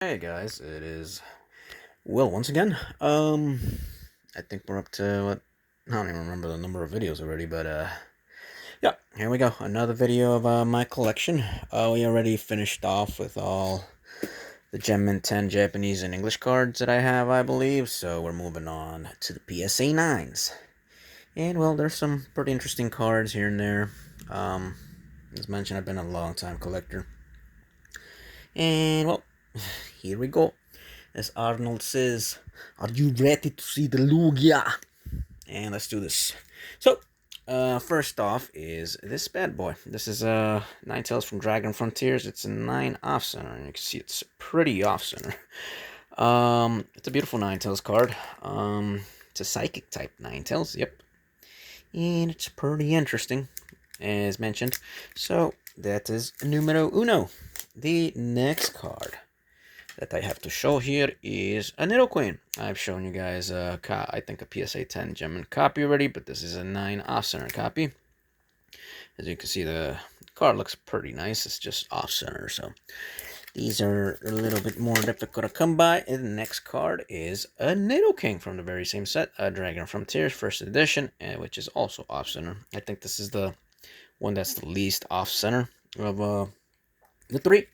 Hey guys, it is Will once again. I think we're up to what, I don't even remember the number of videos already, but yeah, here we go. Another video of my collection. We already finished off with all the Gem Mint 10 Japanese and English cards that I have, I believe. So we're moving on to the PSA 9s. And well, there's some pretty interesting cards here and there. As mentioned, I've been a long time collector. And well, here we go. As Arnold says, are you ready to see the Lugia? And let's do this. So, first off is this bad boy. This is Ninetales from Dragon Frontiers. It's a 9 off center, and you can see it's pretty off center. It's a beautiful Ninetales card. It's a psychic type Ninetales, yep. And it's pretty interesting, as mentioned. So, that is numero uno. The next card that I have to show here is a Nidoqueen. I've shown you guys, I think, a PSA 10 Gem copy already, but this is a 9 off-center copy. As you can see, the card looks pretty nice. It's just off-center, so these are a little bit more difficult to come by. And the next card is a Nidoking from the very same set, Dragon Frontiers first edition, which is also off-center. I think this is the one that's the least off-center of the three.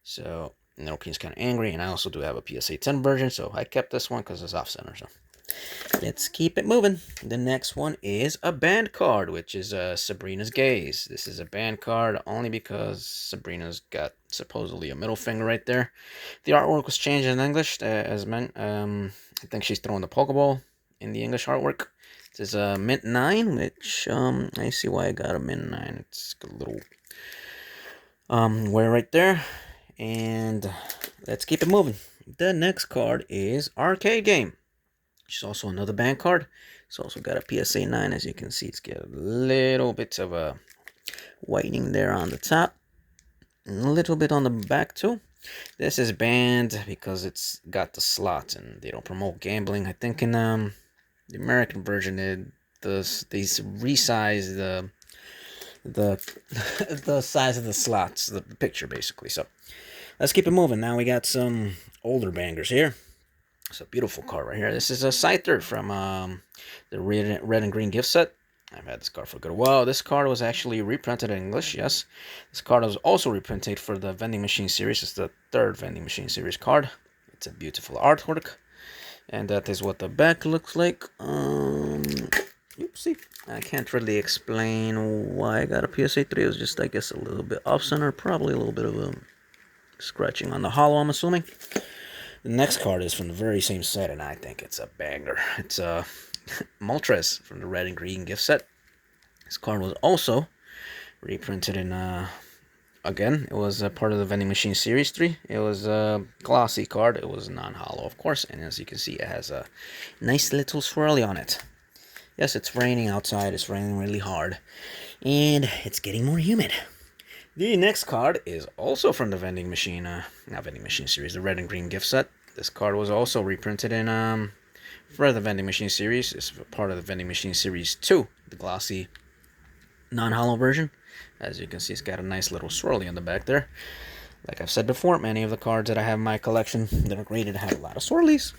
So Nidokeen's kind of angry, and I also do have a PSA 10 version, so I kept this one because it's off-center. So let's keep it moving. The next one is a band card, which is Sabrina's Gaze. This is a band card only because Sabrina's got supposedly a middle finger right there. The artwork was changed in English, as meant. I think she's throwing the Pokeball in the English artwork. This is a Mint 9, which I see why I got a Mint 9. It's got a little wear right there. And let's keep it moving. The next card is Arcade Game, which is also another band card. It's also got a PSA 9. As you can see, it's got a little bit of a whitening there on the top. And a little bit on the back too. This is banned because it's got the slots and they don't promote gambling. I think in the American version, they resize the size of the slots, the picture basically. So let's keep it moving. Now we got some older bangers here. It's a beautiful card right here. This is a Scyther from the red and green gift set. I've had this card for a good while. This card was actually reprinted in English, yes. This card was also reprinted for the Vending Machine series. It's the third Vending Machine series card. It's a beautiful artwork. And that is what the back looks like. Oopsie. I can't really explain why I got a PSA 3. It was just, I guess, a little bit off-center. Probably a little bit of a scratching on the hollow, I'm assuming. The next card is from the very same set, and I think it's a banger. It's a Moltres from the red and green gift set. This card was also reprinted in, again, it was a part of the Vending Machine Series 3. It was a glossy card. It was non-hollow, of course, and as you can see, it has a nice little swirly on it. Yes, it's raining outside. It's raining really hard, and it's getting more humid. The next card is also from the Vending Machine, not Vending Machine series, the red and green gift set. This card was also reprinted in, for the Vending Machine series. It's part of the Vending Machine series 2, the glossy, non-hollow version. As you can see, it's got a nice little swirly on the back there. Like I've said before, many of the cards that I have in my collection that are graded have a lot of swirlies.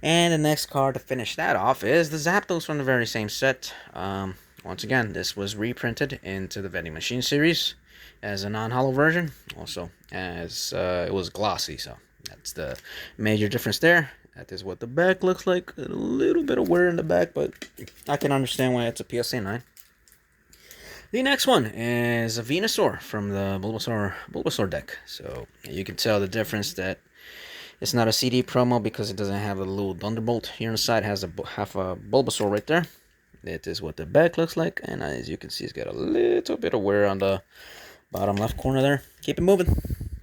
And the next card to finish that off is the Zapdos from the very same set. Once again, this was reprinted into the Vending Machine series as a non-hollow version. Also, as it was glossy, so that's the major difference there. That is what the back looks like. A little bit of wear in the back, but I can understand why it's a PSA 9. The next one is a Venusaur from the Bulbasaur deck. So you can tell the difference that it's not a CD promo because it doesn't have a little Thunderbolt here on the side. It has half a Bulbasaur right there. That is what the back looks like. And as you can see, it's got a little bit of wear on the bottom left corner there. Keep it moving.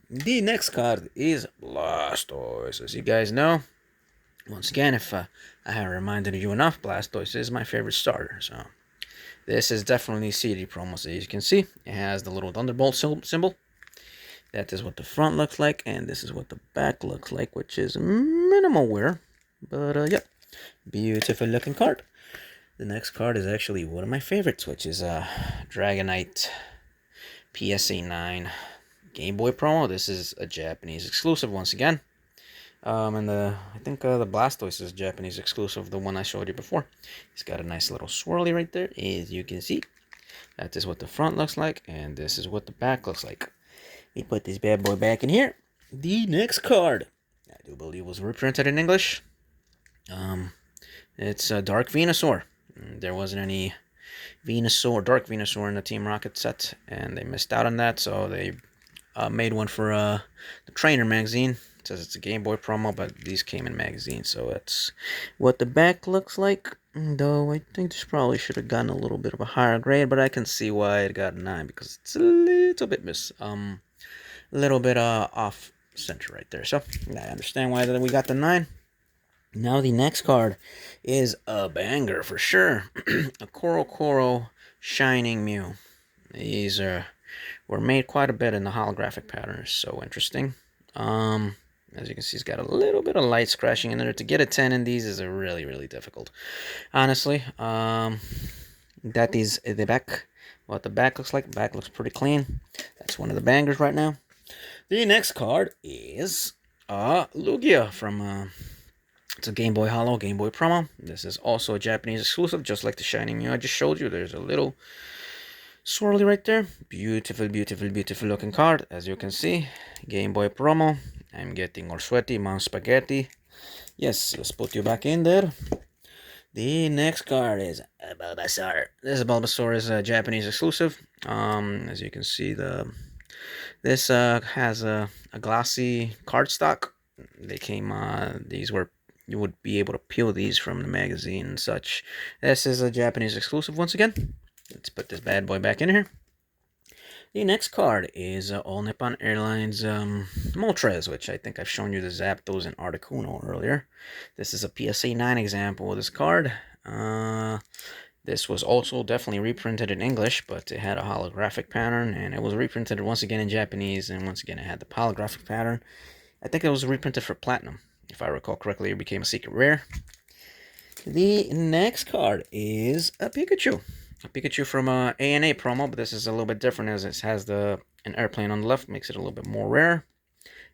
The next card is Blastoise. As you guys know, once again, if I haven't reminded you enough, Blastoise is my favorite starter. So this is definitely CD promo. So as you can see, it has the little Thunderbolt symbol. That is what the front looks like, and this is what the back looks like, which is minimal wear. But, yep, beautiful looking card. The next card is actually one of my favorites, which is Dragonite PSA 9 Game Boy promo. This is a Japanese exclusive once again. And I think the Blastoise is Japanese exclusive, the one I showed you before. It's got a nice little swirly right there, as you can see. That is what the front looks like, and this is what the back looks like. We put this bad boy back in here. The next card, I do believe was reprinted in English. It's a Dark Venusaur. There wasn't any Dark Venusaur in the Team Rocket set, and they missed out on that, so they made one for the Trainer magazine. It says it's a Game Boy promo, but these came in magazine, so that's what the back looks like. Though I think this probably should have gotten a little bit of a higher grade, but I can see why it got 9 because it's a little bit off center right there. So I understand why we got the 9. Now the next card is a banger for sure. A Koro Shining Mew. These were made quite a bit in the holographic pattern. So interesting. As you can see, it's got a little bit of light scratching in there. To get a 10 in these is really, really difficult. Honestly, that is the back. What the back looks like. The back looks pretty clean. That's one of the bangers right now. The next card is Lugia from... it's a Game Boy Holo, Game Boy promo. This is also a Japanese exclusive, just like the Shining Mew I just showed you. There's a little swirly right there. Beautiful, beautiful, beautiful looking card, as you can see. Game Boy promo. I'm getting all sweaty, Mount Spaghetti. Yes, let's put you back in there. The next card is a Bulbasaur. This Bulbasaur is a Japanese exclusive. As you can see, this has a glossy cardstock. They came, you would be able to peel these from the magazine and such. This is a Japanese exclusive once again. Let's put this bad boy back in here. The next card is All Nippon Airlines Moltres, which I think I've shown you the Zapdos and Articuno earlier. This is a PSA 9 example of this card. This was also definitely reprinted in English, but it had a holographic pattern, and it was reprinted once again in Japanese, and once again it had the holographic pattern. I think it was reprinted for Platinum. If I recall correctly, it became a secret rare. The next card is a Pikachu. A Pikachu from a ANA promo, but this is a little bit different as it has an airplane on the left, makes it a little bit more rare.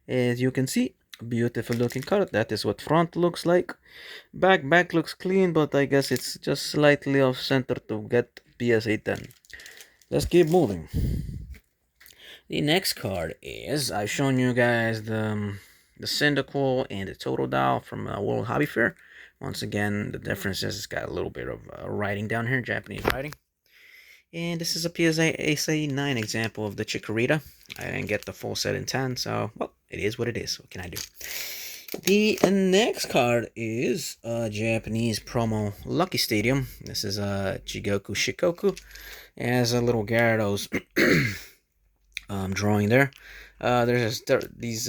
As you can see, beautiful looking card. That is what front looks like. Back looks clean, but I guess it's just slightly off center to get PSA 10. Let's keep moving. The next card is, I've shown you guys the Cyndaquil and the Totodile from World Hobby Fair. Once again, the difference is it's got a little bit of writing down here, Japanese writing. And this is a PSA 9 example of the Chikorita. I didn't get the full set in 10, so, well, it is what it is. What can I do? The next card is a Japanese promo Lucky Stadium. This is a Jigoku Shikoku. It has a little Gyarados drawing there. There's these...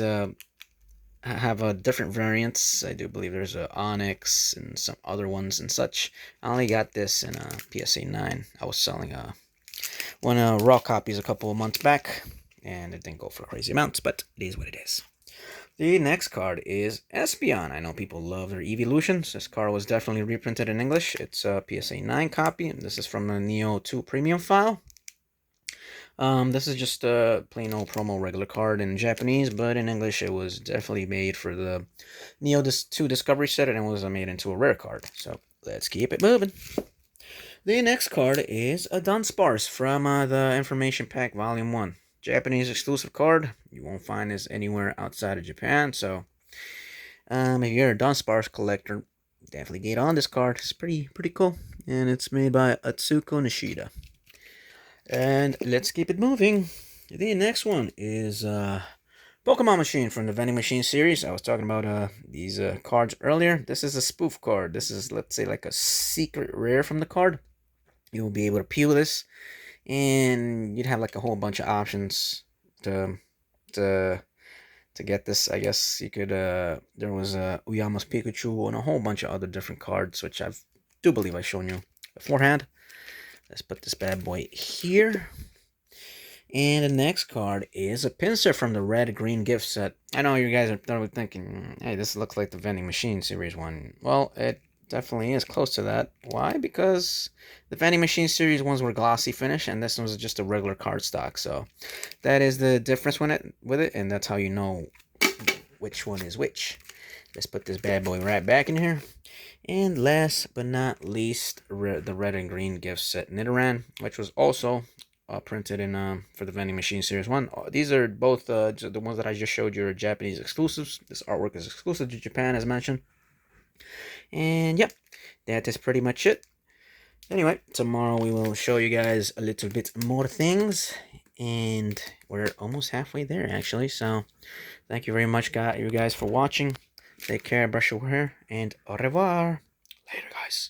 have different variants. I do believe there's a Onyx and some other ones and such. I only got this in a PSA 9. I was selling one raw copies a couple of months back, and it didn't go for crazy amounts, but it is what it is. The next card is Espeon. I know people love their evolutions. This card was definitely reprinted in English. It's a PSA 9 copy. This is from the Neo 2 premium file. This is just a plain old promo regular card in Japanese, but in English it was definitely made for the Neo 2 Discovery set, and it was made into a rare card. So let's keep it moving. The next card is a Dunsparce from the Information Pack Volume 1. Japanese exclusive card. You won't find this anywhere outside of Japan, so if you're a Dunsparce collector, definitely get on this card. It's pretty cool, and it's made by Atsuko Nishida. And let's keep it moving. The next one is Pokemon Machine from the Vending Machine series. I was talking about these cards earlier. This is a spoof card. This is, let's say, like a secret rare from the card. You'll be able to peel this, and you'd have like a whole bunch of options to get this. I guess you could. There was Uyama's Pikachu and a whole bunch of other different cards, which I do believe I've shown you beforehand. Let's put this bad boy here. And the next card is a Pinsir from the Red Green gift set. I know you guys are probably thinking, hey, this looks like the Vending Machine Series 1. Well, it definitely is close to that. Why? Because the vending machine series ones were glossy finish, and this one's just a regular cardstock. So that is the difference with it, and that's how you know which one is which. Let's put this bad boy right back in here. And last but not least, the red and green gift set Nidoran, which was also printed in for the vending machine series 1. These are both the ones that I just showed you are Japanese exclusives. This artwork is exclusive to Japan, as mentioned. And yep, that is pretty much it. Anyway, tomorrow we will show you guys a little bit more things, and we're almost halfway there actually. So thank you very much, you guys, for watching. Take care, brush your hair, and au revoir. Later, guys.